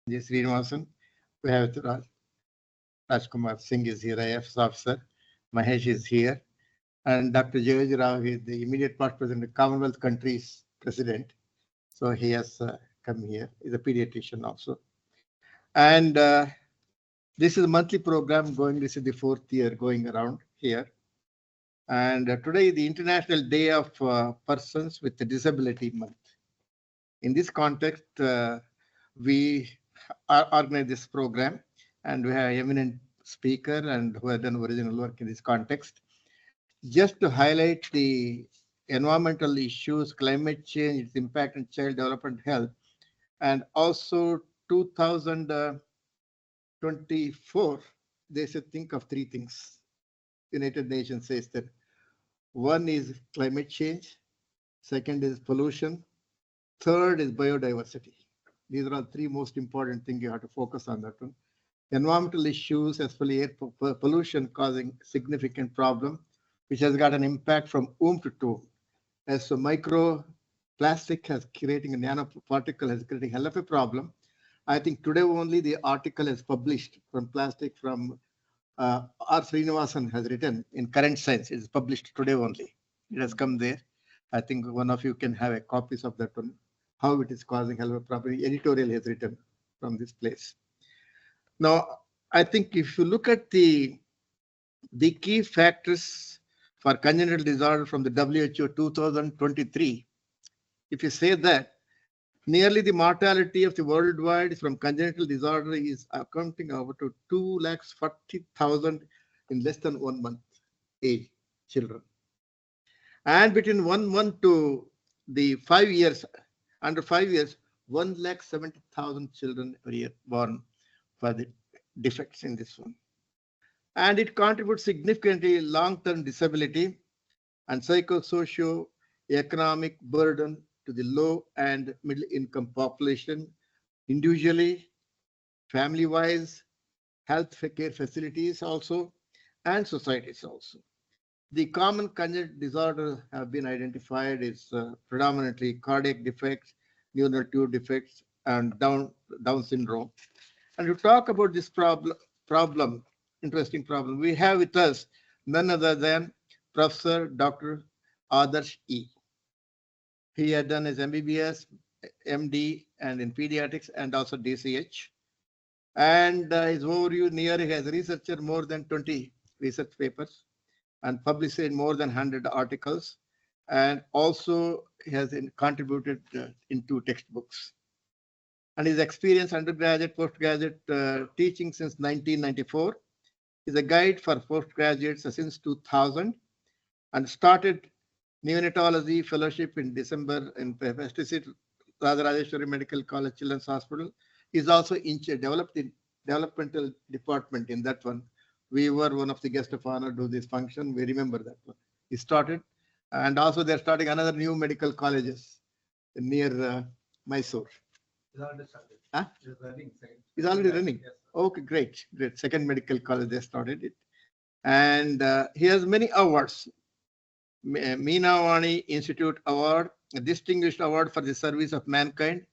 J. Srinivasan. We have Rajkumar Singh is here, IFS officer. Mahesh is here. And Dr. Jayaj Rao is the immediate past president of Commonwealth countries president. So he has come here. He's a pediatrician also. And this is a monthly program going. This is the 4th year going around here. And today is the International Day of Persons with a Disability Month. In this context, we organize this program, and we have eminent speaker and who have done original work in this context. Just to highlight the environmental issues, climate change, its impact on child development health, and also 2024, they should think of 3 things. United Nations says that one is climate change, second is pollution, third is biodiversity. These are all 3 most important things you have to focus on that one. Environmental issues, especially air pollution, causing significant problem, which has got an impact from womb to tomb. As so microplastic has creating a nanoparticle has creating hell of a problem. I think today only the article is published from plastic from R. Srinivasan has written in Current Science. It is published today only. It has come there. I think one of you can have a copies of that one. How it is causing hell of a problem. Editorial has written from this place. Now, I think if you look at the key factors for congenital disorder from the WHO 2023, if you say that nearly the mortality of the worldwide from congenital disorder is accounting over to 240,000 in less than 1 month age children. And between 1 month to the 5 years, under 5 years, 170,000 children every year born for the defects in this one. And it contributes significantly long-term disability and psychosocioeconomic burden to the low and middle income population, individually, family-wise, health care facilities also, and societies also. The common congenital disorders have been identified as predominantly cardiac defects, neural tube defects, and Down syndrome. And to talk about this problem, interesting problem, we have with us none other than Professor Dr. Adarsh E. He had done his MBBS, MD, and in pediatrics, and also DCH. And his overview near he has researched more than 20 research papers and published in more than 100 articles, and also has contributed in 2 textbooks. And his experience undergraduate, postgraduate teaching since 1994 is a guide for postgraduates since 2000, and started neonatology fellowship in December in Rajarajeswari Medical College Children's Hospital. He's also developed the developmental department in that one. We were one of the guests of honor do this function. We remember that one. He started, and also they're starting another new medical colleges near Mysore. It's already started. Huh? It's running. It's already running. Yes, okay, great. Second medical college they started it, and he has many awards. Meenawani Institute Award, a distinguished award for the service of mankind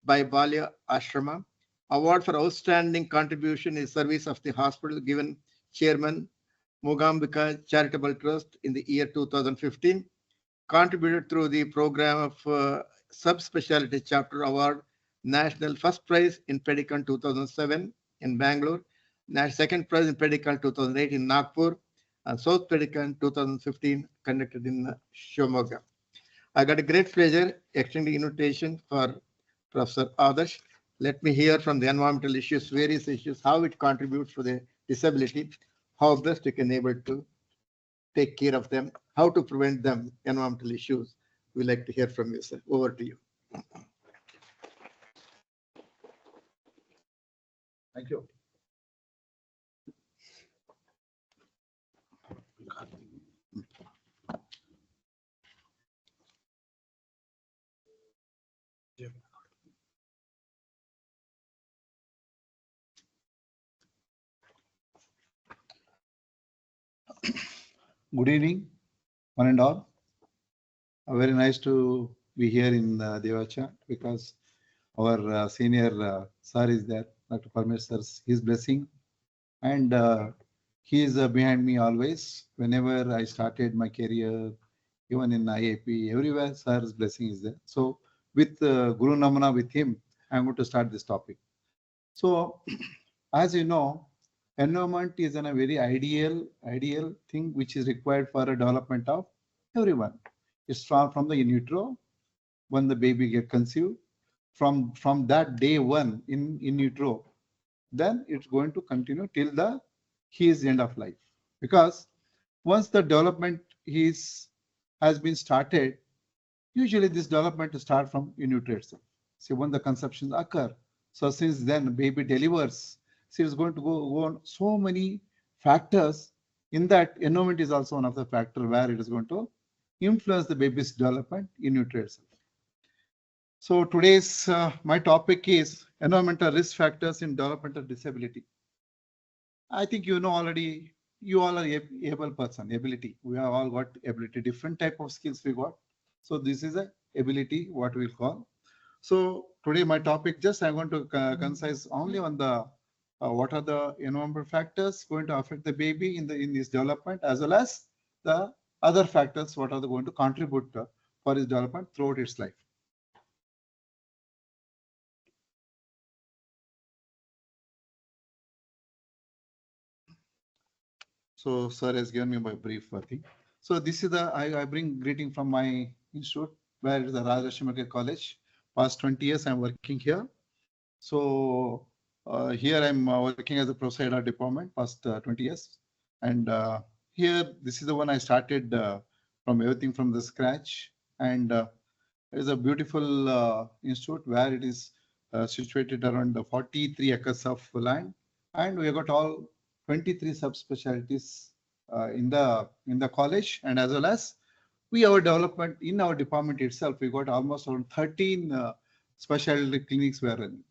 by Balya Ashrama, award for outstanding contribution in service of the hospital given Chairman Mugambika Charitable Trust in the year 2015, contributed through the program of subspecialty chapter award, National First Prize in Pedicon 2007 in Bangalore, second prize in Pedicon 2008 in Nagpur, and South Pedicon 2015 conducted in Shimoga. I got a great pleasure extending invitation for Professor Adarsh. Let me hear from the environmental issues, various issues, how it contributes to the disability, how best you can able to take care of them, how to prevent them, environmental issues. We'd like to hear from you, sir. Over to you. Thank you. Good evening, one and all. Very nice to be here in Devacha because our senior sir is there, Dr. Parmesh sir, his blessing. And he is behind me always. Whenever I started my career, even in IAP, everywhere, sir's blessing is there. So with Guru Namana, with him, I'm going to start this topic. So as you know, environment is a very ideal thing which is required for a development of everyone. It's from the in utero, when the baby get conceived, from that day one in utero, then it's going to continue till the his end of life. Because once the development has been started, usually this development start from in utero itself. See, when the conceptions occur, so since then baby delivers, see, it's going to go on so many factors. In that, environment is also one of the factor where it is going to influence the baby's development in utero itself. So today's my topic is environmental risk factors in developmental disability. I think you know already, you all are able person, ability. We have all got ability, different type of skills we got. So this is a ability, what we'll call. So today my topic, just I'm going to concise only on the what are the environmental factors going to affect the baby in this development, as well as the other factors what are going to contribute for his development throughout its life. So sir has given me my brief thing. So this is I bring greeting from my institute, where it is the Rajarajeswari College. Past 20 years I'm working here. So here I'm working as a professor at our department past 20 years. And here, this is the one I started from everything from the scratch. And it is a beautiful institute where it is situated around 43 acres of land. And we have got all 23 subspecialties in the college, and as well as our development in our department itself, we got almost around 13 specialty clinics we are running.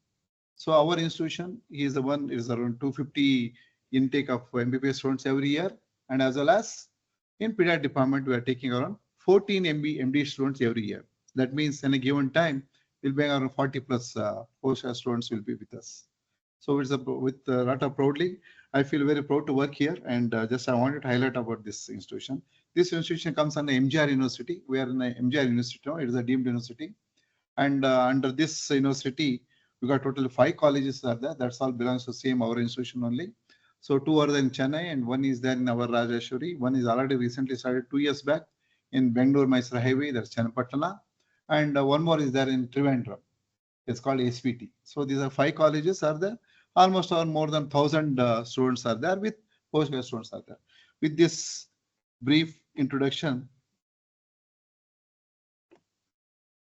So our institution is the one is around 250 intake of MBBS students every year, and as well as in pediatric department we are taking around 14 MD students every year. That means in a given time we'll be around 40 plus postgrad students will be with us. So it's with a lot of proudly. I feel very proud to work here, and just I wanted to highlight about this institution. This institution comes under MGR University. We are in a MGR University now. It is a deemed university, and under this university, we got totally 5 colleges are there. That's all belongs to same our institution only. So 2 are there in Chennai, and 1 is there in our Rajarajeswari. 1 is already recently started 2 years back in Bangalore Mysore Highway. That's Chennapatna, and 1 more is there in Trivandrum. It's called SPT. So these are 5 colleges are there. Almost more than 1,000 students are there, with postgrad students are there. With this brief introduction,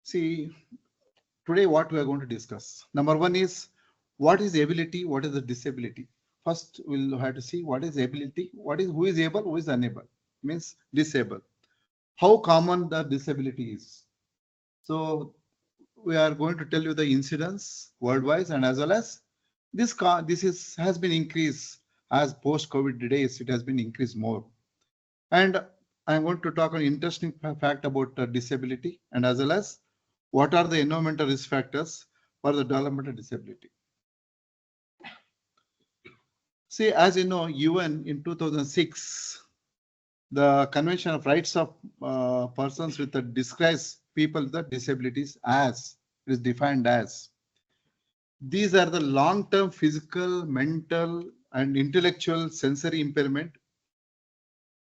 see, today what we are going to discuss. Number 1 is what is ability, what is the disability. First, we'll have to see what is ability, who is able, who is unable, means disabled. How common the disability is. So we are going to tell you the incidence worldwide, and as well as this has been increased as post-COVID days. It has been increased more, and I'm going to talk an interesting fact about disability, and as well as what are the environmental risk factors for the developmental disability. See, as you know, UN in 2006, the Convention of Rights of Persons with the describes people with disabilities as it is defined as. These are the long-term physical, mental, and intellectual sensory impairment,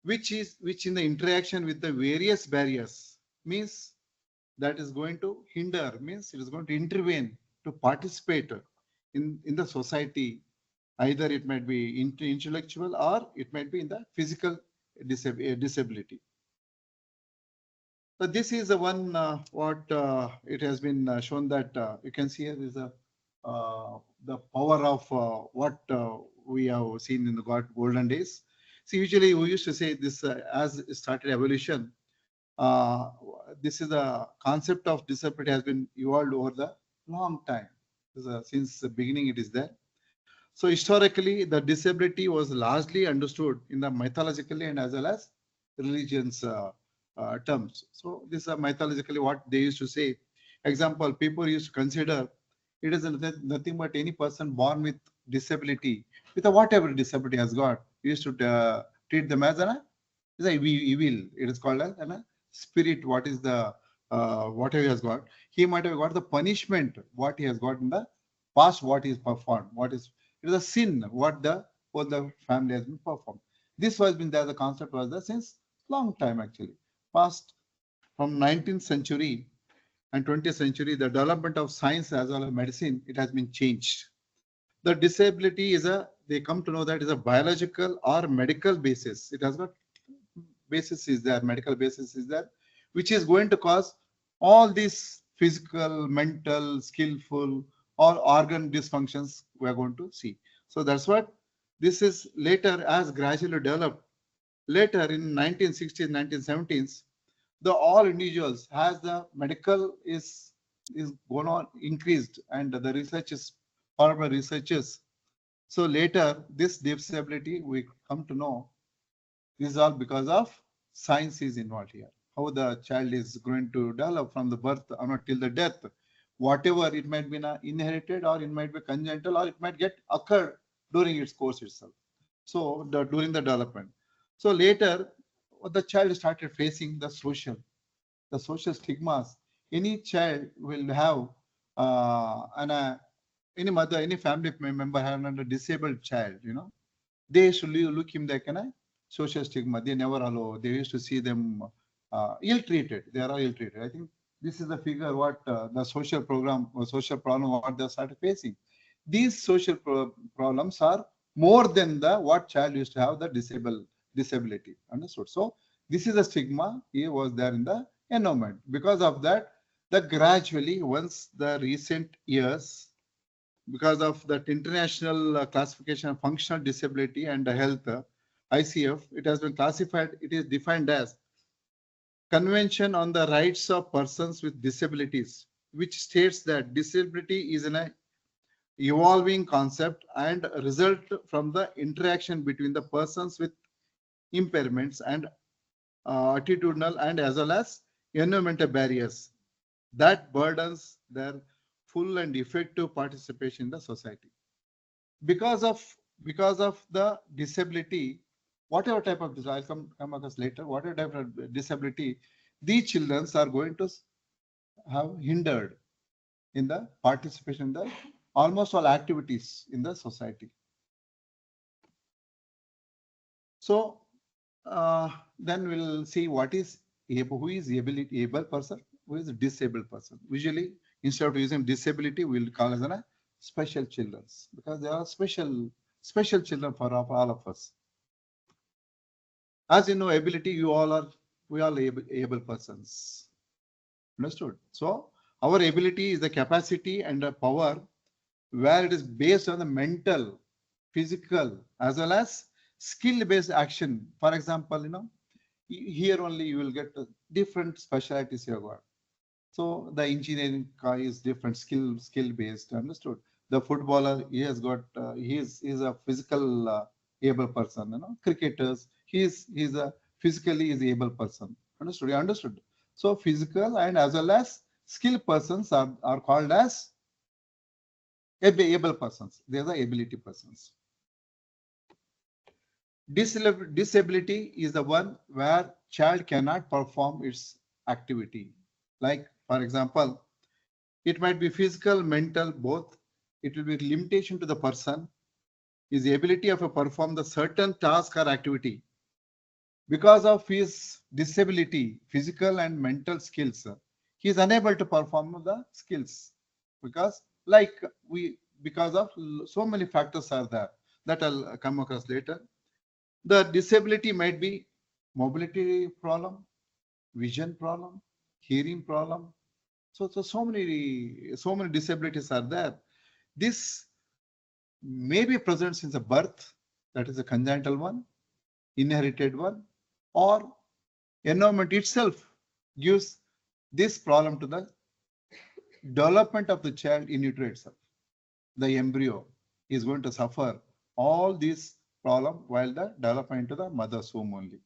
which in the interaction with the various barriers means that is going to hinder, means it is going to intervene to participate in the society. Either it might be intellectual or it might be in the physical disability. So this is the one what it has been shown that you can see here is the power of what we have seen in the golden days. See, usually we used to say this as it started evolution. This is the concept of disability has been evolved over the long time. Since the beginning it is there. So historically, the disability was largely understood in the mythologically and as well as religions terms. So this is mythologically what they used to say. Example, people used to consider It is nothing but any person born with disability, with a whatever disability has got, we used to treat them as is a evil. It is called as a spirit. What is the whatever he has got? He might have got the punishment what he has got in the past, what is performed, what is it is a sin what the family has been performed. This was been there. The concept was there since long time actually. Past from 19th century and 20th century, the development of science as well as medicine, it has been changed. The disability is they come to know that is a biological or medical basis. It has got basis is there, medical basis is there, which is going to cause all these physical, mental, skillful, or organ dysfunctions we are going to see. So that's what this is later as gradually developed. Later in 1960s, 1970s, the all individuals has the medical is going on increased and the research is formal researches. So later this disability we come to know this is all because of science is involved here. How the child is going to develop from the birth or not till the death. Whatever it might be inherited or it might be congenital or it might get occurred during its course itself. So during the development. So later the child started facing the social stigmas. Any child will have any mother, any family member having a disabled child, they should look him like a social stigma. They never allow. They used to see them ill-treated. They are ill-treated. I think this is the figure what the social program or social problem what they started facing. These social problems are more than the what child used to have the disability. Understood? So this is a stigma. He was there in the environment. Because of that, the gradually once the recent years, because of that international classification of functional disability and health, ICF, it has been classified, it is defined as Convention on the Rights of Persons with Disabilities, which states that disability is an evolving concept and result from the interaction between the persons with impairments and attitudinal and as well as environmental barriers that burdens their full and effective participation in the society. Because of the disability, whatever type of disability, I'll come across later, whatever type of disability, these children are going to have hindered in the participation in the almost all activities in the society. So then we'll see what is who is able person, who is a disabled person. Usually, instead of using disability, we'll call as a special children because they are special children for all of us. As you know, ability, we all are able persons. Understood? So our ability is the capacity and the power where it is based on the mental, physical, as well as skill-based action. For example, here only you will get different specialties you have got. So the engineering guy is different, skill-based. Understood? The footballer, he has got he's a physical able person. Cricketers, he's a physically is able person. Understood? You understood? So physical and as well as skilled persons are called as able persons. They are the ability persons. Disability is the one where child cannot perform its activity. Like, for example, it might be physical, mental, both. It will be limitation to the person, his ability of perform the certain task or activity. Because of his disability, physical and mental skills, he is unable to perform the skills because of so many factors are there that I'll come across later. The disability might be mobility problem, vision problem, hearing problem. So many disabilities are there. This may be present since the birth, that is a congenital one, inherited one, or environment itself gives this problem to the development of the child in utero itself. The embryo is going to suffer all these problems while the development into the mother's womb only.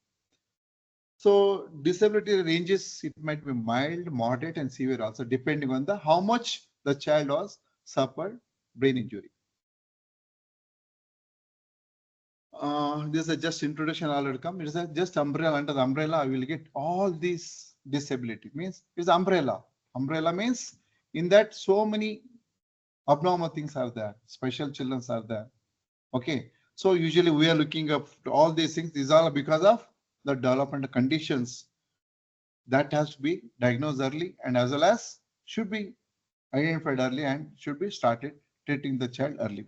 So disability ranges, it might be mild, moderate, and severe also, depending on how much the child was suffered brain injury. This is just introduction already come. It is just umbrella. Under the umbrella, I will get all these disability. Means it's umbrella. Umbrella means in that so many abnormal things are there. Special children are there. Okay. So usually we are looking up to all these things. These are because of the developmental conditions that has to be diagnosed early and as well as should be identified early and should be started treating the child early.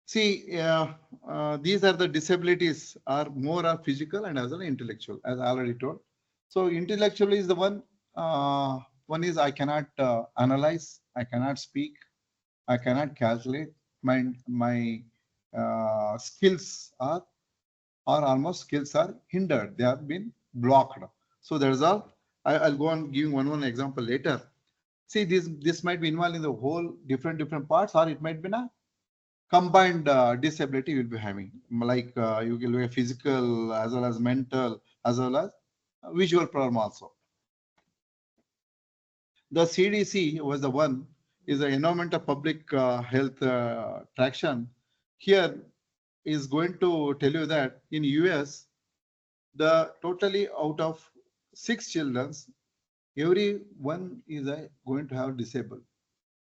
See, these are the disabilities are more are physical and as well as intellectual, as I already told. So intellectual is the one. One is I cannot analyze, I cannot speak, I cannot calculate. My skills are almost skills are hindered. They have been blocked. So there's all. I'll go on giving one example later. See, this might be involved in the whole different parts, or it might be a combined disability you'll be having, like you will have physical as well as mental as well as visual problem also. The CDC was the one is the environmental public health traction. Here is going to tell you that in US, the totally out of 6 children, every one is going to have disabled.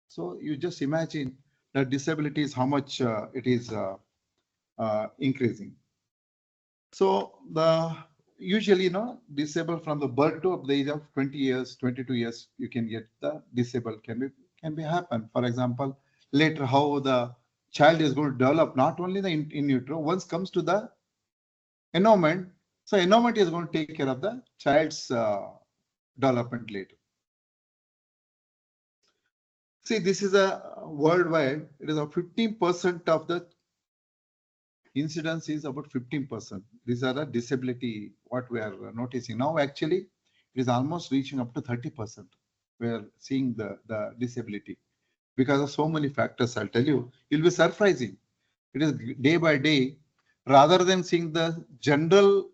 So you just imagine that disability is how much it is increasing. So the usually, disabled from the birth to the age of 20 years, 22 years, you can get the disabled can be happen. For example, later how the child is going to develop, not only the in utero, once comes to the environment. So environment is going to take care of the child's development later. See, this is a worldwide, it is a 15% of the incidence is about 15%. These are the disability, what we are noticing. Now, actually, it is almost reaching up to 30%. We are seeing the disability because of so many factors. I'll tell you, it will be surprising. It is day by day, rather than seeing the general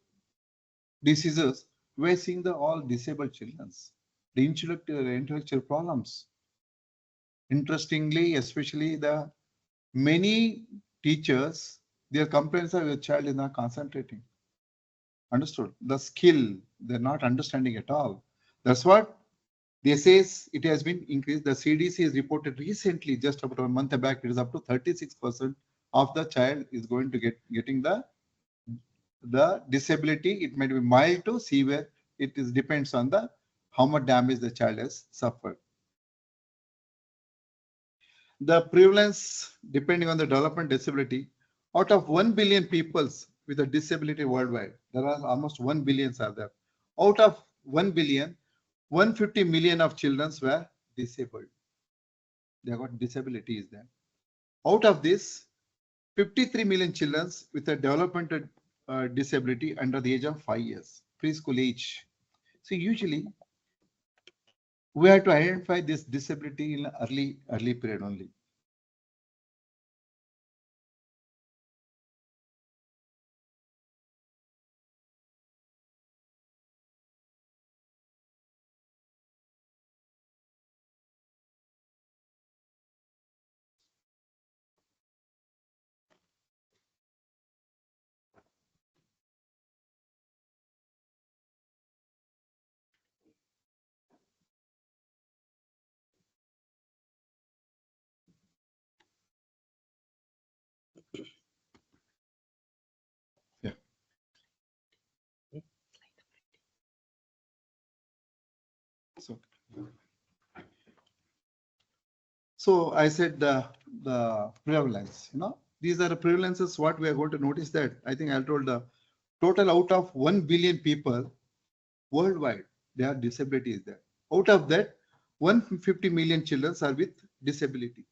diseases, we're seeing the all disabled children, the intellectual problems. Interestingly, especially the many teachers, their complaints are your child is not concentrating. Understood? The skill, they're not understanding at all. That's what they says it has been increased. The CDC has reported recently, just about a month back, it is up to 36% of the child is going to getting the disability. It might be mild to severe. It is depends on the how much damage the child has suffered. The prevalence, depending on the development disability, out of 1 billion people with a disability worldwide, there are almost 1 billion are there. Out of 1 billion, 150 million of children were disabled. They got disabilities there. Out of this, 53 million children with a developmental disability under the age of 5 years, preschool age. So usually, we have to identify this disability in early period only. Yeah. So I said the prevalence, these are the prevalences. What we are going to notice that I think I told the total out of 1 billion people worldwide, there are disabilities there. Out of that, 150 million children are with disability.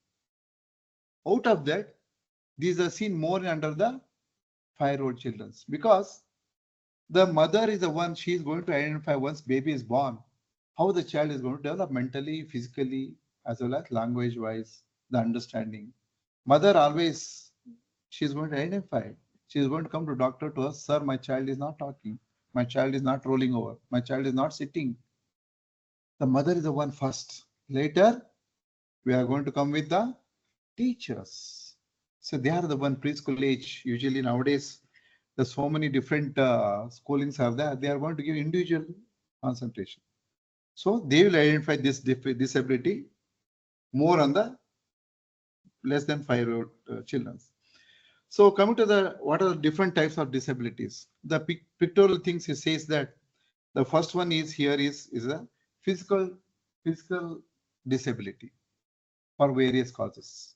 Out of that, these are seen more under the 5-year-old children because the mother is the one, she is going to identify once baby is born, how the child is going to develop mentally, physically, as well as language wise, the understanding. Mother always, she is going to identify. She is going to come to doctor to us, sir, my child is not talking. My child is not rolling over. My child is not sitting. The mother is the one first. Later, we are going to come with the teachers. So they are the one preschool age. Usually nowadays, there's so many different schoolings are there. They are going to give individual concentration. So they will identify this disability more on the less than 5-year-old children. So coming to the what are the different types of disabilities? The pictorial things it says that the first one is here is a physical disability for various causes.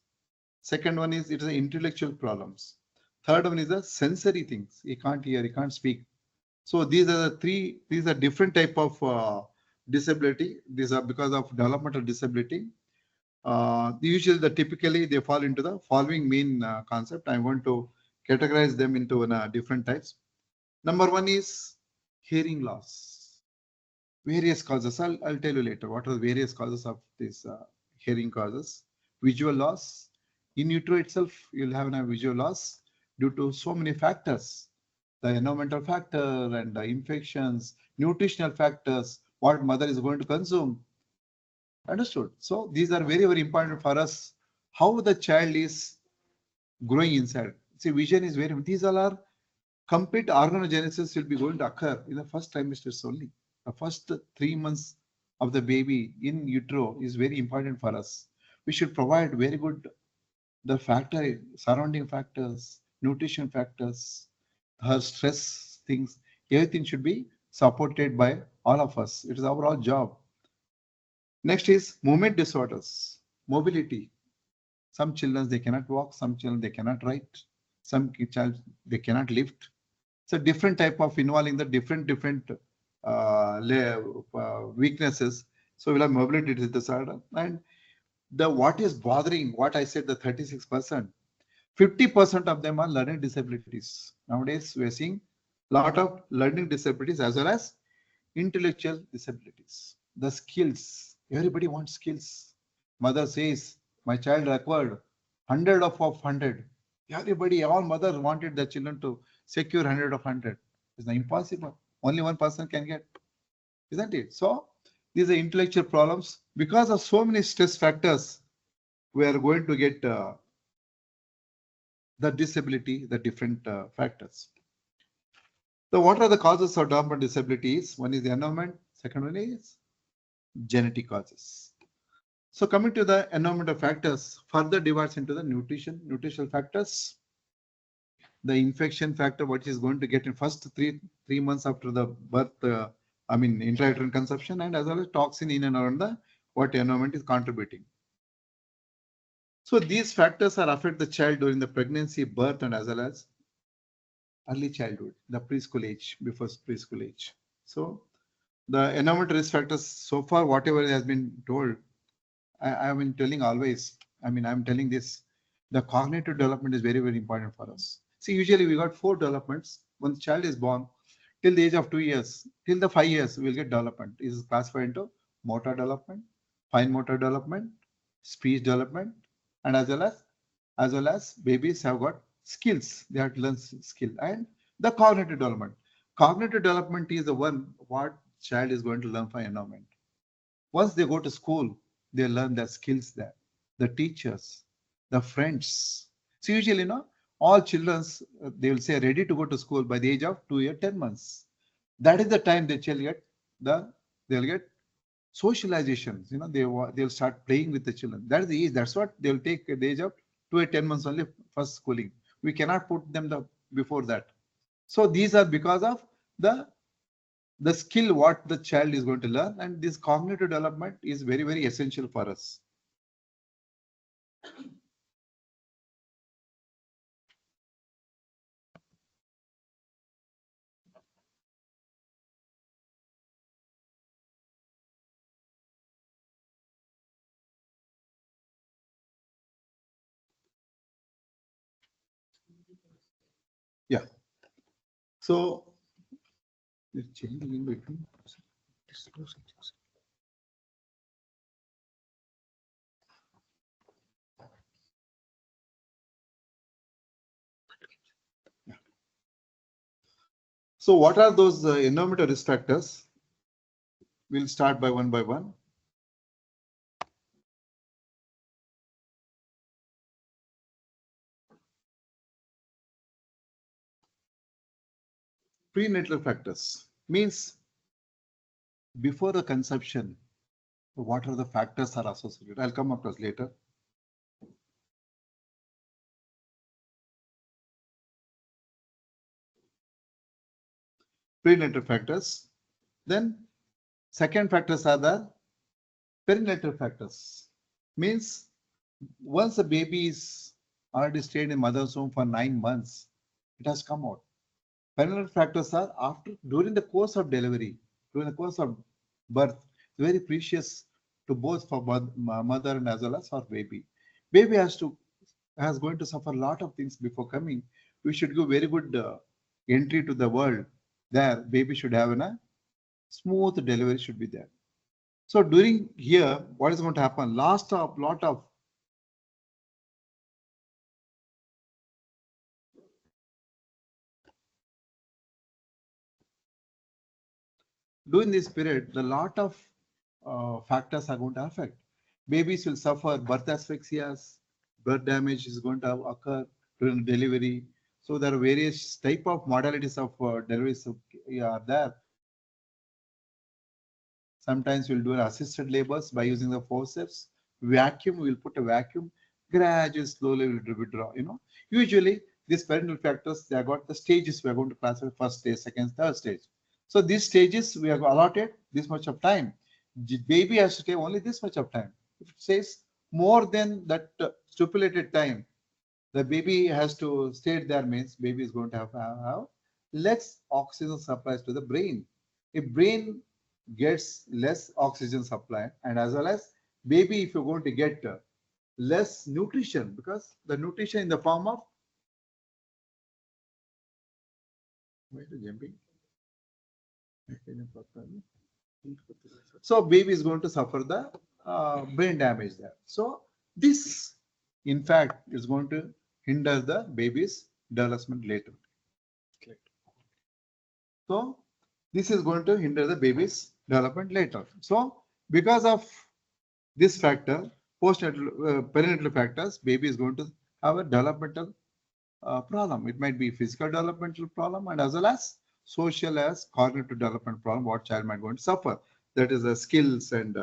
Second one is it is intellectual problems. Third one is the sensory things. He can't hear, he can't speak. So these are the three. These are different type of disability. These are because of developmental disability. Usually, typically they fall into the following main concept. I want to categorize them into different types. Number one is hearing loss. Various causes. I'll tell you later what are the various causes of this hearing causes. Visual loss. In utero itself, you'll have a visual loss due to so many factors. The environmental factor and the infections, nutritional factors, what mother is going to consume. Understood. So these are very, very important for us. How the child is growing inside. See, vision is very, these all are complete organogenesis will be going to occur in the first trimesters only. The first 3 months of the baby in utero is very important for us. We should provide very good, the factor, surrounding factors, nutrition factors, her stress things, everything should be supported by all of us. It is our all job. Next is movement disorders, mobility. Some children, they cannot walk, some children, they cannot write, some child, they cannot lift. So different type of involving the different weaknesses. So we'll have mobility disorder. And the what is bothering, what I said, the 36%, 50% of them are learning disabilities. Nowadays, we're seeing a lot of learning disabilities as well as intellectual disabilities. The skills, everybody wants skills. Mother says, my child required 100 of 100. Everybody, all mothers wanted their children to secure 100 of 100. It's not impossible. Only one person can get, isn't it? So these are intellectual problems. Because of so many stress factors, we are going to get the disability, the different factors. So what are the causes of developmental disabilities? One is the environment, second one is genetic causes. So coming to the environmental factors, further divides into the nutritional factors, the infection factor, what is going to get in first three months after the birth, intrauterine conception, and as well as toxin in and around the what environment is contributing. So these factors are affect the child during the pregnancy, birth, and as well as early childhood, the preschool age, before preschool age. So the environmental risk factors, so far, whatever has been told, I have been telling always, I'm telling this, the cognitive development is very, very important for us. See, usually we got 4 developments. When the child is born, till the age of 2 years, till the 5 years, we will get development. It is classified into motor development, fine motor development, speech development, and as well as babies have got skills. They have to learn skill and the cognitive development. Cognitive development is the one what child is going to learn from environment. Once they go to school, they learn the skills there, the teachers, the friends. So usually, all children, they will say ready to go to school by the age of 2 years, 10 months. That is the time they shall get they'll get socializations. They'll start playing with the children. That is the age. That's what they'll take at the age of 2 or 10 months only first schooling. We cannot put them before that. So these are because of the skill what the child is going to learn, and this cognitive development is very, very essential for us. Yeah. So it's changing in between. So what are those environmental risk factors? We'll start by one. Prenatal factors means before the conception, what are the factors are associated? I'll come across later. Prenatal factors. Then second factors are the perinatal factors. Means once the baby is already stayed in mother's womb for 9 months, it has come out. Perinatal factors are during the course of delivery, during the course of birth, very precious to both for mother and as well as for baby. Baby has going to suffer a lot of things before coming. We should give very good entry to the world. There, baby should have a smooth delivery should be there. So during here, what is going to happen? Lot of during this period, the lot of factors are going to affect. Babies will suffer birth asphyxias, birth damage is going to occur during delivery. So there are various type of modalities of deliveries are there. Sometimes we'll do assisted labors by using the forceps. Vacuum, we'll put a vacuum. Gradually, slowly we'll withdraw. Usually these parental factors, they have got the stages we are going to classify: first stage, second, third stage. So these stages we have allotted this much of time. The baby has to take only this much of time. If it says more than that stipulated time, the baby has to stay there, means baby is going to have less oxygen supplies to the brain. If brain gets less oxygen supply, and as well as baby, if you're going to get less nutrition, because the nutrition in the form of so baby is going to suffer the brain damage there. So this, in fact, is going to hinder the baby's development later. So this is going to hinder the baby's development later. So because of this factor, postnatal perinatal factors, baby is going to have a developmental problem. It might be physical developmental problem and as well as social as cognitive development problem, what child might going to suffer. That is the skills and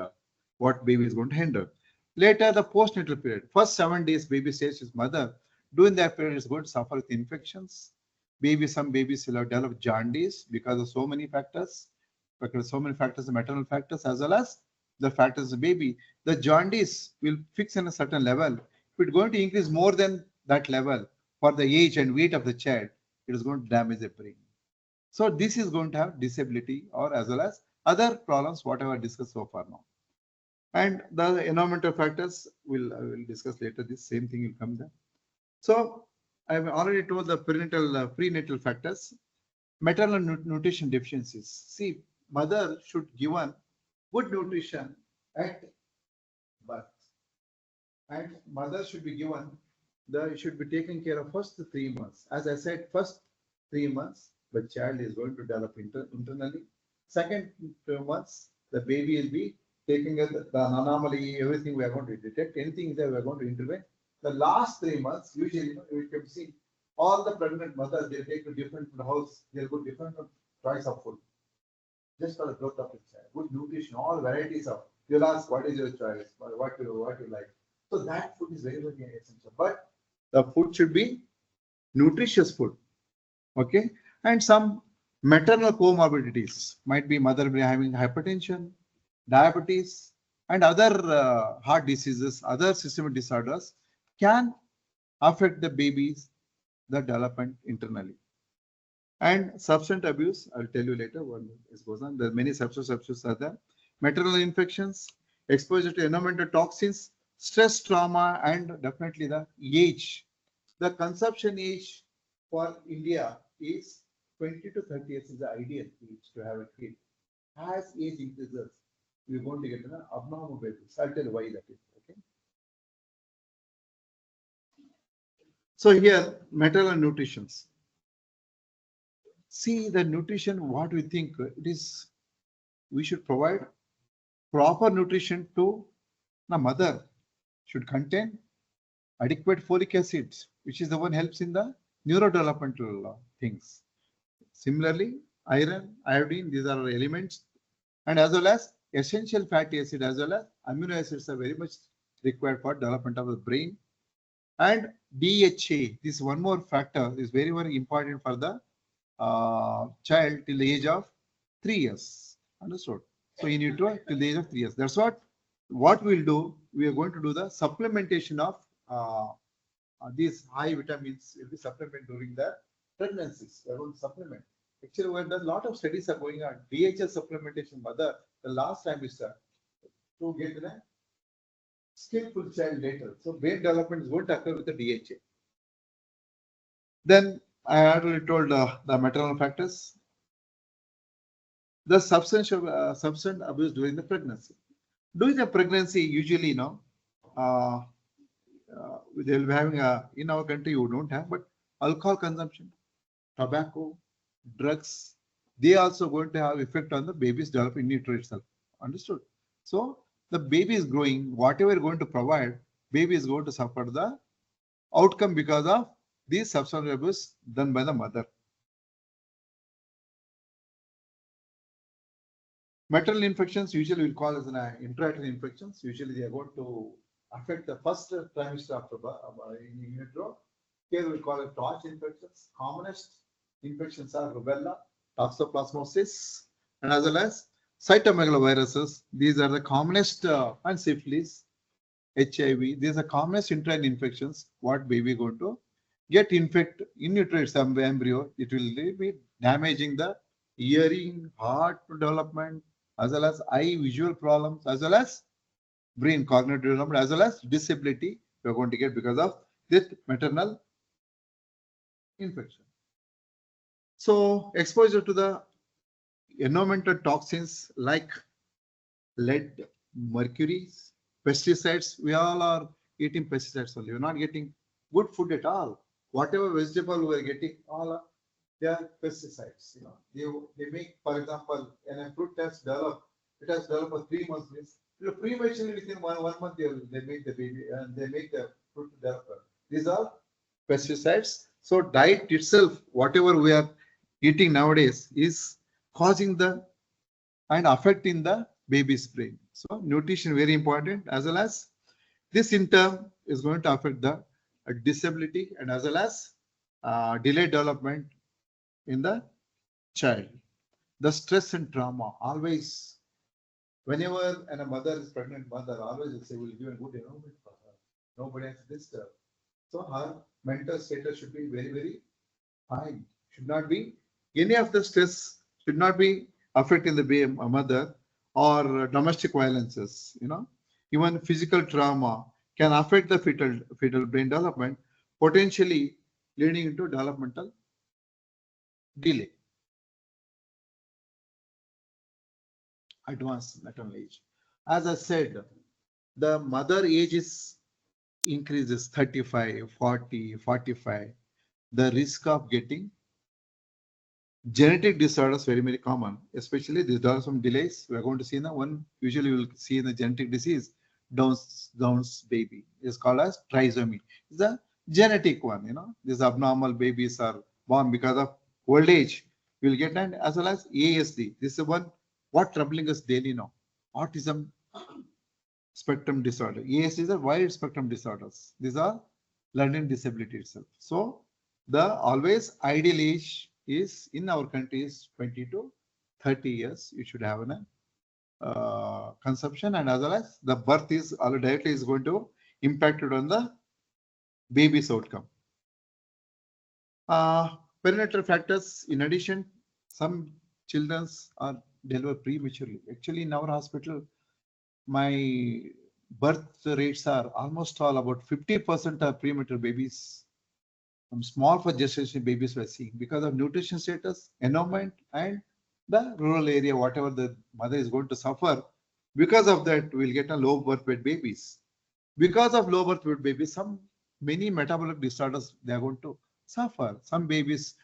what baby is going to hinder. Later, the postnatal period, first 7 days baby stays with mother. During that period, is going to suffer with infections. Some babies will have developed jaundice because of so many factors, the maternal factors as well as the factors of the baby. The jaundice will fix in a certain level. If it's going to increase more than that level for the age and weight of the child, it is going to damage the brain. So this is going to have disability or as well as other problems, whatever discussed so far now. And the environmental factors I will discuss later. This same thing will come there. So I've already told the prenatal factors. Maternal nutrition deficiencies. See, mother should given good nutrition at birth, and mother should be given should be taken care of first 3 months. As I said, first 3 months the child is going to develop internally. Second 2 months the baby will be taking the anomaly, everything we are going to detect, anything that we are going to intervene. The last 3 months, usually we can see all the pregnant mothers, they take a different house, they'll go different choice of food. Just for the growth of the child. Good nutrition, all varieties of. You'll ask, what is your choice? What you like? So that food is very, very essential. But the food should be nutritious food. Okay. And some maternal comorbidities might be mother be having hypertension, diabetes, and other heart diseases, other systemic disorders can affect the baby's development internally. And substance abuse, I'll tell you later what this goes on. There are many substance abuse are there. Maternal infections, exposure to environmental toxins, stress, trauma, and definitely the age. The conception age for India is 20 to 30 years is the ideal age to have a kid. As age increases, we're going to get an abnormal babies. I'll tell you why that is. Okay. So here, maternal nutrition. See the nutrition, what we think it is, we should provide proper nutrition to the mother should contain adequate folic acids, which is the one helps in the neurodevelopmental things. Similarly, iron, iodine, these are elements, and as well as essential fatty acid as well as amino acids are very much required for development of the brain. And DHA, this one more factor is very, very important for the child till the age of 3 years. Understood? So you need to till the age of 3 years. That's what we'll do. We are going to do the supplementation of these high vitamins will be supplement during the pregnancies. We are going to supplement. Actually, where a lot of studies are going on, DHA supplementation, mother, the last time is to get a skillful child later. So brain development is going to occur with the DHA. Then I already told the maternal factors. The substance abuse during the pregnancy. During the pregnancy, usually, they'll be having in our country you don't have, but alcohol consumption, tobacco, drugs, they also going to have effect on the baby's developing in utero itself. Understood? So the baby is growing, whatever you're going to provide, baby is going to suffer the outcome because of these substance abuse done by the mother. Maternal infections usually we'll call as an intrauterine infections. Usually they are going to affect the first trimester after in utero. Here we call it torch infections. Commonest infections are rubella, toxoplasmosis, and as well as cytomegaloviruses. These are the commonest, and syphilis, HIV. These are commonest intrauterine infections. What baby going to get infected in utero embryo? It will be damaging the hearing, heart development, as well as eye visual problems, as well as brain cognitive development, as well as disability we are going to get because of this maternal infection. So exposure to the environmental toxins like lead, mercury, pesticides, we all are eating pesticides only. We're not getting good food at all. Whatever vegetable we're getting, all are, they are pesticides. They make, for example, when a fruit has developed, it has developed for 3 months. Prematurely within one month they make the baby and they make the fruit develop. These are pesticides. So diet itself, whatever we are eating nowadays, is causing the and affecting the baby's brain. So nutrition very important, as well as this in turn is going to affect the disability and as well as delayed development in the child. The stress and trauma, always, whenever a mother is pregnant, mother always will say, we'll give a good environment for her. Nobody has disturbed. So her mental status should be very, very high. Should not be any of the stress should not be affecting the mother, or domestic violences. Even physical trauma can affect the fetal brain development, potentially leading into developmental delay. Advanced maternal age. As I said, the mother age is increases 35, 40, 45. The risk of getting genetic disorders very, very common, especially these are some delays. We are going to see now one usually we'll see in the genetic disease, Down's baby is called as trisomy. It's a genetic one, These abnormal babies are born because of old age. We'll get that, as well as ASD. This is the one what troubling us daily now. Autism spectrum disorder. ASD is a wide spectrum disorders. These are learning disability itself. So the always ideal age is in our country is 20 to 30 years. You should have a consumption, and as well as the birth is directly is going to impact it on the baby's outcome. Perinatal factors. In addition, some children are delivered prematurely. Actually, in our hospital, my birth rates are almost all about 50% are premature babies. Small for gestation babies we're seeing because of nutrition status, environment, and the rural area, whatever the mother is going to suffer. Because of that, we'll get a low birth weight babies. Because of low birth weight babies, many metabolic disorders they are going to suffer. Some babies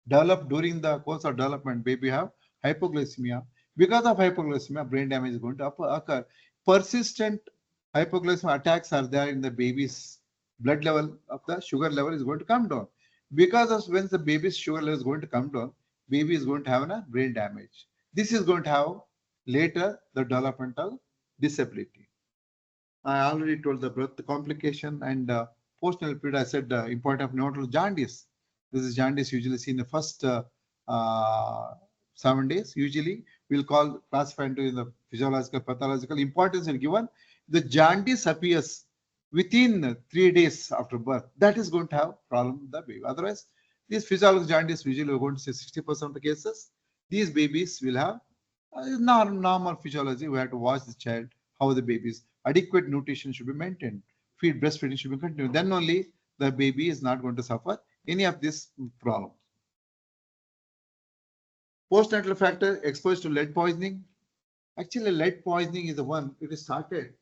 develop during the course of development. Baby have hypoglycemia. Because of hypoglycemia, brain damage is going to occur. Persistent hypoglycemia attacks are there in the baby's blood level of the sugar level is going to come down. Because of when the baby's sugar level is going to come down, baby is going to have a brain damage. This is going to have later the developmental disability. I already told the birth complication and postnatal period. I said important of note jaundice. This is jaundice usually seen in the first 7 days. Usually we'll classify into the physiological, pathological importance and given. The jaundice appears within 3 days after birth. That is going to have problem with the baby. Otherwise, these physiological jaundice usually we're going to say 60% of the cases. These babies will have normal physiology. We have to watch the child, how the babies. Adequate nutrition should be maintained. Breastfeeding should be continued. Then only the baby is not going to suffer any of this problem. Postnatal factor exposed to lead poisoning. Actually, lead poisoning is the one. It is started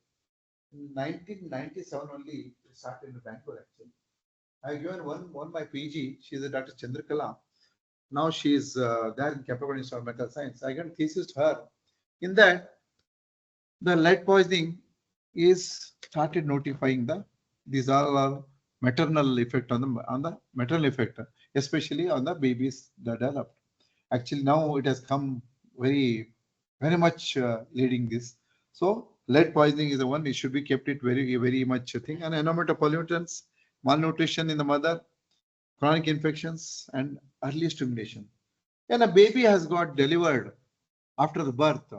in 1997 only. It started in Bangalore actually. I given one my PG. She is a Dr. Chandrakala. Now she is there in Capricorn Institute of Medical Science. I got thesis to her. In that, the lead poisoning is started notifying these all are maternal effect on the maternal effect, especially on the babies that developed. Actually, now it has come very much leading this. So lead poisoning is the one. It should be kept it very much thing. And environmental pollutants, malnutrition in the mother, chronic infections, and early stimulation. When a baby has got delivered after the birth,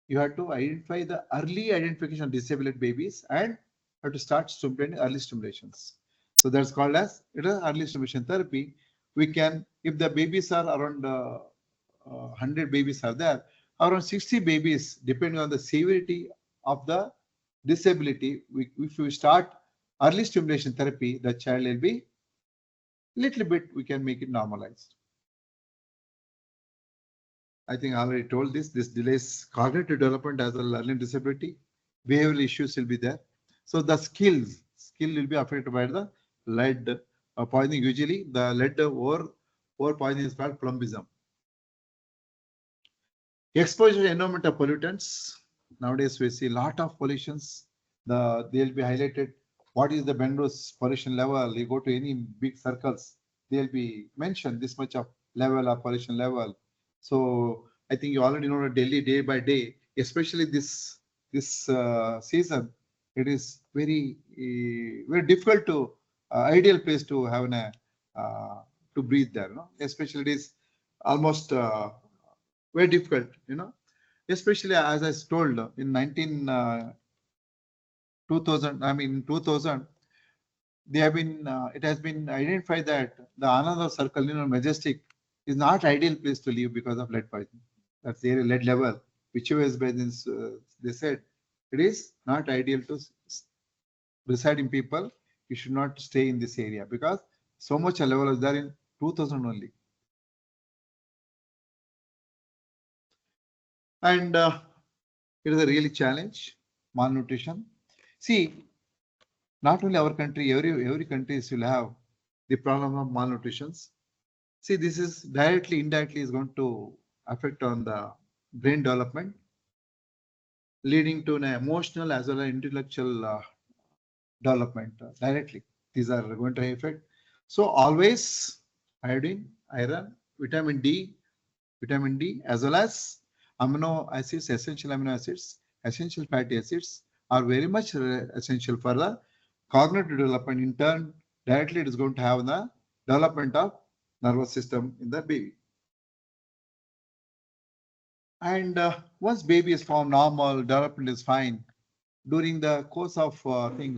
you have to identify the early identification of disabled babies and have to start stimulating early stimulations. So that's called as early stimulation therapy. We can, if the babies are around 100 babies are there, around 60 babies, depending on the severity of the disability, if we start early stimulation therapy, the child will be little bit, we can make it normalized. I think I already told this delays cognitive development as well as learning disability. Behavioral issues will be there. So the skill will be affected by the lead poisoning. Usually the lead or poisoning is called plumbism. Exposure to environmental pollutants. Nowadays we see a lot of pollutions. They'll be highlighted. What is the Bangalore's pollution level? You go to any big circles, they'll be mentioned this much of level of pollution level. So I think you already know Delhi day by day, especially this season, it is very difficult to ideal place to have to breathe there. No? Especially it is almost very difficult. Especially as I told in 2000, they have been. It has been identified that the another circle, Majestic, is not ideal place to live because of lead poisoning. That's the lead level, which was by this, they said it is not ideal to reside in people. You should not stay in this area because so much level is there in 2000 only. And it is a really challenge, malnutrition. See, not only our country, every country will have the problem of malnutrition. See, this is directly, indirectly is going to affect on the brain development, leading to an emotional as well as intellectual development directly. These are going to affect. So always iodine, iron, vitamin D, as well as amino acids, essential amino acids, essential fatty acids are very much essential for the cognitive development. In turn, directly it is going to have the development of nervous system in the baby. And once baby is formed, normal development is fine. During the course of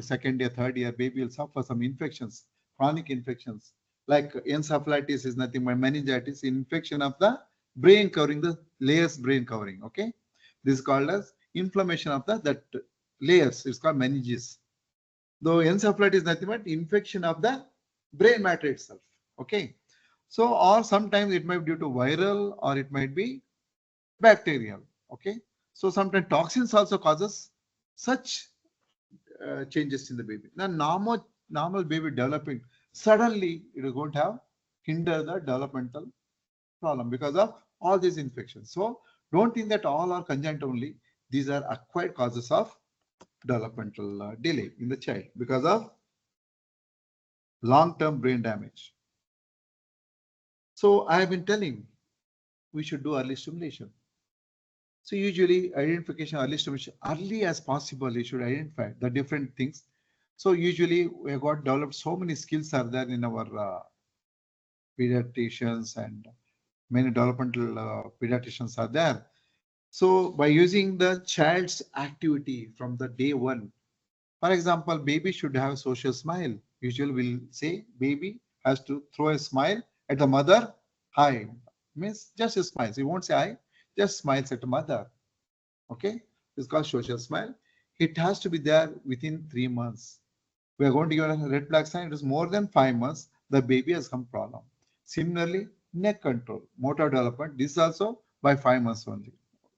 second year, third year, baby will suffer some infections, chronic infections, like encephalitis is nothing but meningitis, infection of the brain covering, the layers brain covering. Okay, this is called as inflammation of that layers. It's called meninges. Though encephalitis is nothing but infection of the brain matter itself. Okay, so or sometimes it might be due to viral or it might be bacterial. Okay, so sometimes toxins also causes such changes in the baby. Now normal baby developing, suddenly it is going to have hinder the developmental problem because of all these infections. So Don't think that all are congenital only. These are acquired causes of developmental delay in the child because of long-term brain damage. So I have been telling we should do early stimulation. So usually identification, early stimulation, early as possible, you should identify the different things. So usually we have got developed so many skills are there in our pediatricians, and many developmental pediatricians are there. So by using the child's activity from the day one, for example, baby should have a social smile. Usually we'll say baby has to throw a smile at the mother. Hi, means just a smile. So you won't say hi, just smiles at the mother. Okay, it's called social smile. It has to be there within 3 months. We are going to give a red flag sign. It is more than 5 months. The baby has some problem. Similarly, neck control, motor development. This is also by 5 months only.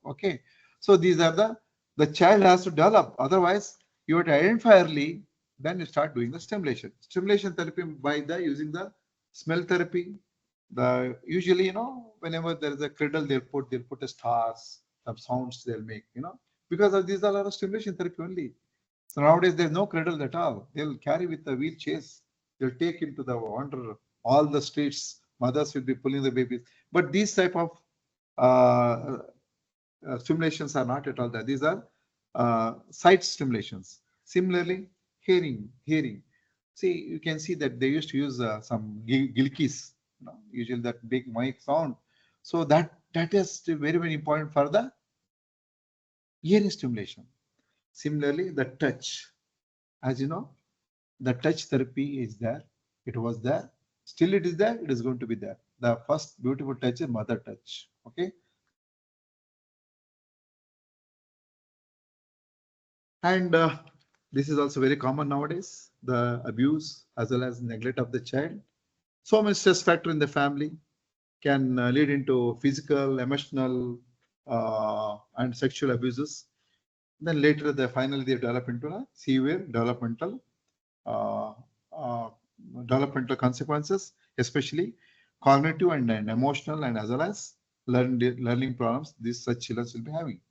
Okay, so these are the child has to develop. Otherwise, you have to identify early. Then you start doing the stimulation. Stimulation therapy by the using the smell therapy. The usually whenever there is a cradle, they'll put a stars, some sounds they'll make. Because of these are a lot of stimulation therapy only. So nowadays there's no cradle at all. They'll carry with the wheelchairs. They'll take into the wander all the streets. Mothers will be pulling the babies. But these type of uh, stimulations are not at all there. These are sight stimulations. Similarly, hearing. See, you can see that they used to use some gilkis, usually that big mic sound. So that is very, very important for the hearing stimulation. Similarly, the touch. As you know, the touch therapy is there. It was there. Still it is there. It is going to be there. The first beautiful touch is mother touch. Okay. And this is also very common nowadays. The abuse as well as neglect of the child. So much stress factor in the family can lead into physical, emotional, and sexual abuses. Then later, finally they develop into a severe uh, uh, developmental consequences, especially cognitive and emotional, and as well as learning problems. These such children will be having.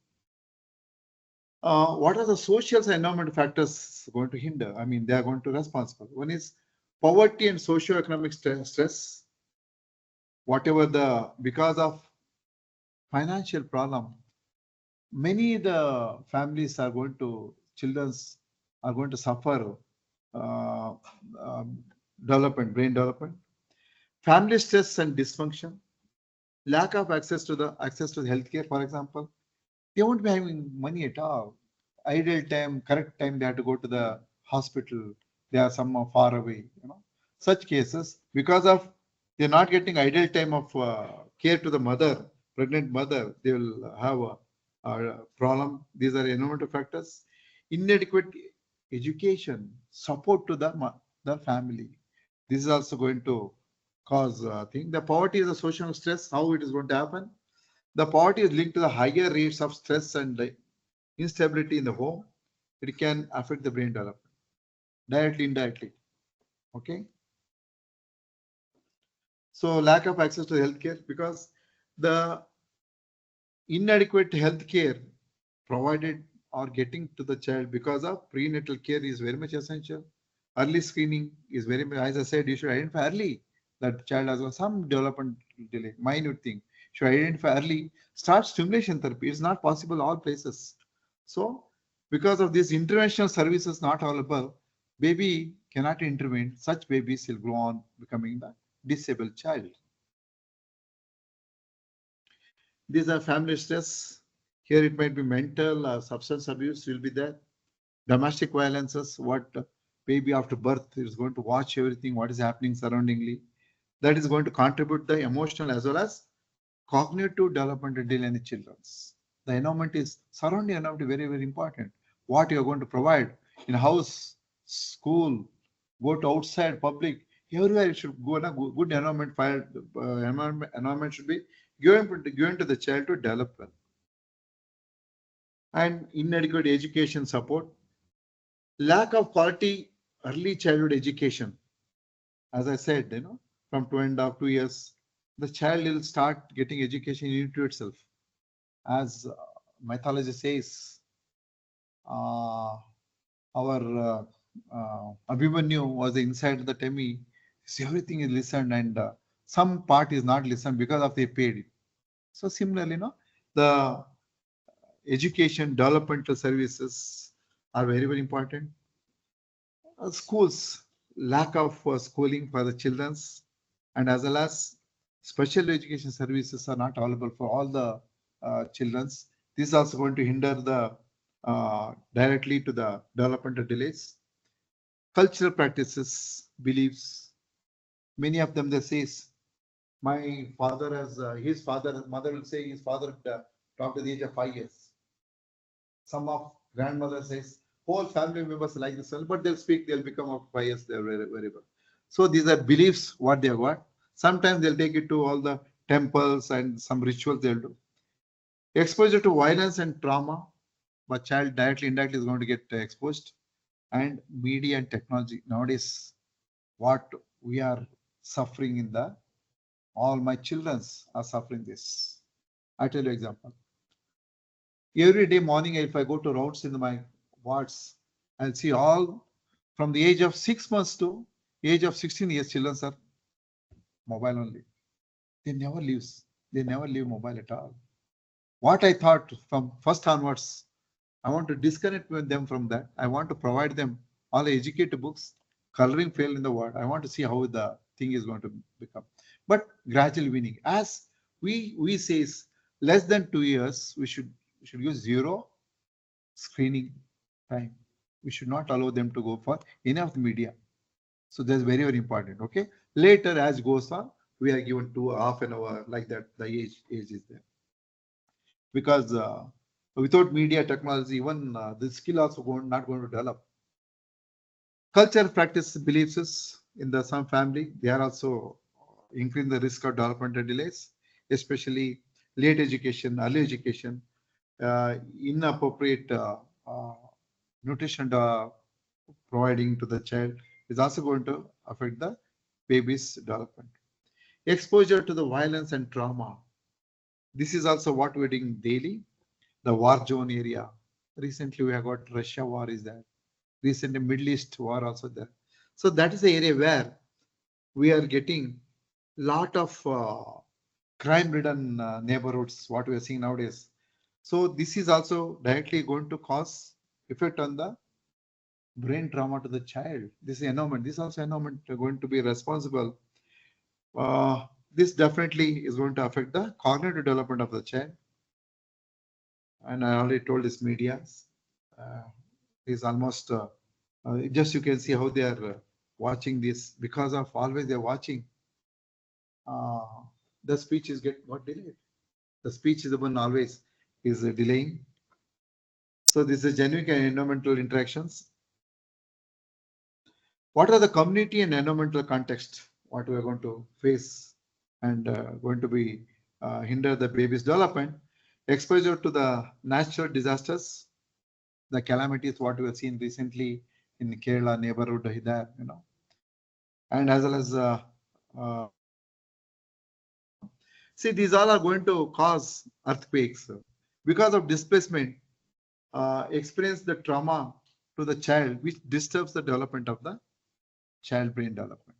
What are the social and environmental factors going to hinder? I mean, they are going to responsible. One is poverty and socio-economic stress. Whatever because of financial problem, many the families are going to children's are going to suffer uh, brain development, family stress and dysfunction, lack of access to the healthcare. For example, they won't be having money at all. Ideal time, correct time, they have to go to the hospital. They are somewhere far away. Such cases because of they're not getting ideal time of care to the mother, pregnant mother. They will have a problem. These are environmental factors. Inadequate education, support to the family. This is also going to cause thing. The poverty is a social stress. How it is going to happen? The poverty is linked to the higher rates of stress and instability in the home. It can affect the brain development directly, indirectly. Okay. So lack of access to healthcare because the inadequate healthcare provided or getting to the child because of prenatal care is very much essential. Early screening is very much, as I said, you should identify early that child has got some development delay, minute thing. Should identify early, start stimulation therapy. It's not possible all places. So because of these interventional services not available, baby cannot intervene. Such babies will grow on becoming the disabled child. These are family stress. Here it might be mental substance abuse will be there. Domestic violences, what baby after birth is going to watch everything, what is happening surroundingly. That is going to contribute the emotional as well as cognitive development delay in the children. The environment is surrounding environment very, very important. What you are going to provide in house, school, go to outside, public, everywhere it should go in a good environment. Environment should be given to the child to develop well. And inadequate education support, lack of quality early childhood education. As I said, from 2.5 2 years, the child will start getting education into itself. as mythology says, our Abhimanyu was inside the tummy. So everything is listened and some part is not listened because of the paid. So similarly, no, the education developmental services are very, very important. Schools, lack of schooling for the children's, and as well as special education services are not available for all the children's. This is also going to hinder the directly to the developmental delays. Cultural practices, beliefs, many of them they says, my father has his father, mother will say his father talked at the age of 5 years. Some of grandmother says whole family members like this, but they'll speak, they'll become of 5 years, they're very, very well. So these are beliefs what they have got. Sometimes they'll take it to all the temples and some rituals they'll do. Exposure to violence and trauma, but child directly, indirectly is going to get exposed. And media and technology nowadays, what we are suffering in the, all my childrens are suffering this. I tell you example. Every day morning, if I go to rounds in my wards, I'll see all from the age of 6 months to age of 16 years, children are mobile only. They never leaves. They never leave mobile at all. What I thought from first onwards, I want to disconnect with them from that. I want to provide them all the educated books, coloring fail in the word. I want to see how the thing is going to become. But gradually winning. As we say less than 2 years, we should use zero screening time. We should not allow them to go for enough media. So that's very, very important. Okay. Later, as goes on, we are given to half an hour like that. The age is there because without media technology, even the skill also not going to develop. Culture, practice, beliefs in the some family, they are also increasing the risk of developmental delays, especially late education, early education, inappropriate nutrition providing to the child is also going to affect the baby's development. Exposure to the violence and trauma. This is also what we're doing daily. The war zone area. Recently, we have got Russia war is there. Recently, Middle East war also there. So that is the area where we are getting lot of crime-ridden neighborhoods. What we are seeing nowadays. So this is also directly going to cause effect on the brain trauma to the child. This is environment. This is also environment going to be responsible. This definitely is going to affect the cognitive development of the child. And I already told this media is almost just you can see how they are watching this because of always they're watching. The speech is got delayed. The speech is the one always is delaying. So this is genuine and environmental interactions. What are the community and environmental context? What we are going to face and going to be hinder the baby's development? Exposure to the natural disasters, the calamities what we have seen recently in the Kerala neighborhood there, you know, and as well as see these all are going to cause earthquakes because of displacement. Experience the trauma to the child, which disturbs the development of the child brain development.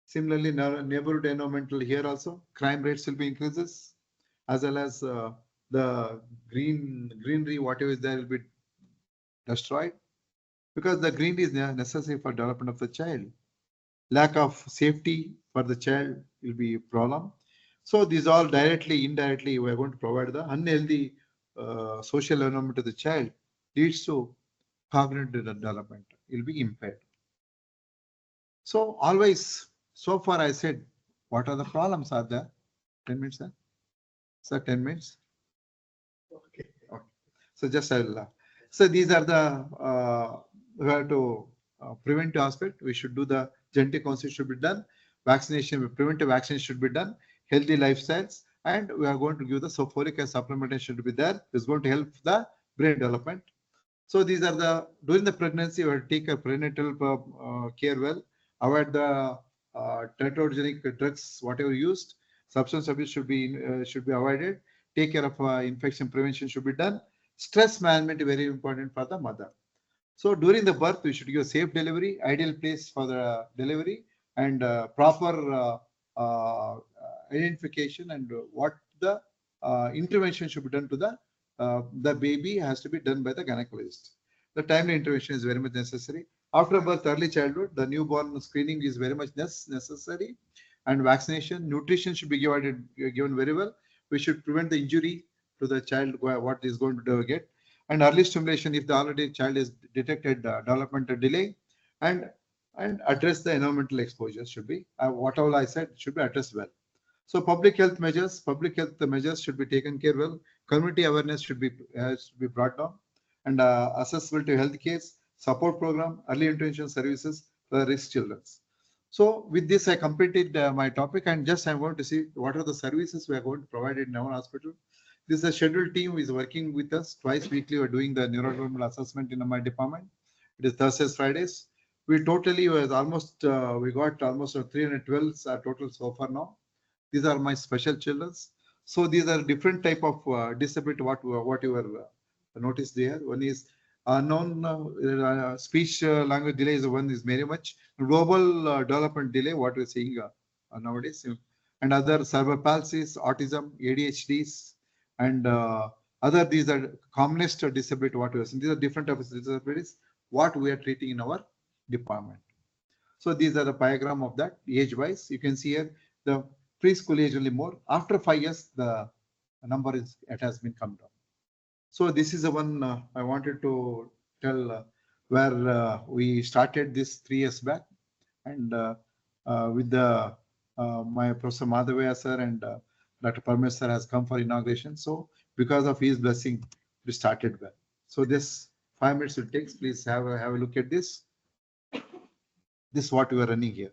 Similarly, neighborhood environmental here also, crime rates will be increases, as well as the greenery, whatever is there will be destroyed because the greenery is necessary for development of the child. Lack of safety for the child will be a problem. So these all directly, indirectly, we are going to provide the unhealthy social environment to the child leads to cognitive development. It will be impaired. So always, so far I said, what are the problems are there? 10 minutes, sir? Sir, 10 minutes? Okay. Okay. So just I'll, so these are the, we have to preventive aspect. We should do the genetic counseling should be done. Vaccination, preventive vaccination should be done. Healthy lifestyles. And we are going to give the folic acid supplementation should be there. It's going to help the brain development. So these are the, during the pregnancy, we have to take a prenatal care well, avoid the teratogenic drugs, whatever used, substance abuse should be avoided, take care of infection prevention should be done. Stress management is very important for the mother. So during the birth, we should give safe delivery, ideal place for the delivery, and proper identification and what the intervention should be done to the baby has to be done by the gynecologist. The timely intervention is very much necessary. After birth, early childhood, the newborn screening is very much necessary, and vaccination, nutrition should be given very well. We should prevent the injury to the child what is going to get, and early stimulation if the already child is detected developmental delay, and address the environmental exposure should be whatever I said should be addressed well. So public health measures should be taken care well. Community awareness should be brought down, and accessibility to health care, support program, early intervention services for risk children. So with this, I completed my topic, and just I'm going to see what are the services we are going to provide in our hospital. This is a scheduled team who is working with us twice weekly. We're doing the neurodevelopmental assessment in my department. It is Thursdays, Fridays. We totally was almost we got almost 312 total so far now. These are my special children. So these are different type of disability. What you were noticed there. One is unknown speech language delay is one is very much global development delay. What we're seeing nowadays, and other cerebral palsies, autism, ADHDs, and other these are commonest disability. What we are seeing. These are different types of disabilities. What we are treating in our department. So these are the diagram of that age-wise. You can see here the preschool age only more. After 5 years, the number has been come down. So this is the one I wanted to tell where we started this 3 years back, and with the my Professor Madhavaya sir and Dr. Parmesh sir has come for inauguration. So because of his blessing, we started well. So this 5 minutes it takes. Please have a look at this. This is what we are running here.